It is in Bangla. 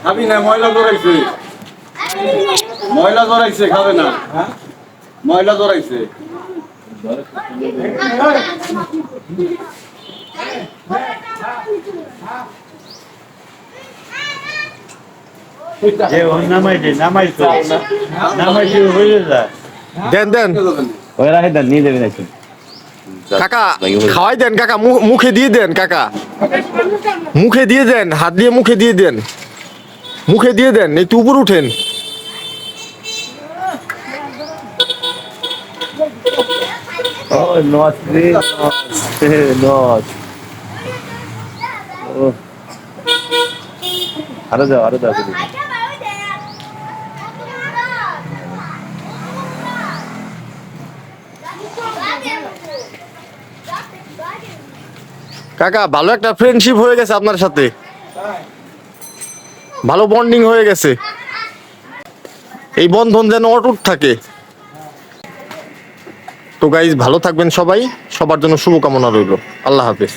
খাবি না, ময়লা জড়াইছে, ময়লা জড়াইছে, খাবে না, ময়লা জড়াইছে। দেন দেন নিয়ে যাবেন একটু কাকা, খাওয়াই দেন কাকা, মুখে দিয়ে দেন কাকা, মুখে দিয়ে দেন, হাত দিয়ে মুখে দিয়ে দেন, মুখে দিয়ে দেন, একটু উপর উঠেন। Oh, not really, not. Oh. আরো দাও কাকা, ভালো একটা ফ্রেন্ডশিপ হয়ে গেছে আপনার সাথে, ভালো বন্ডিং হয়ে গেছে, এই বন্ধন যেন অটুট থাকে। তো গাইস, ভালো থাকবেন সবাই, সবার জন্য শুভকামনা রইল। আল্লাহ হাফেজ।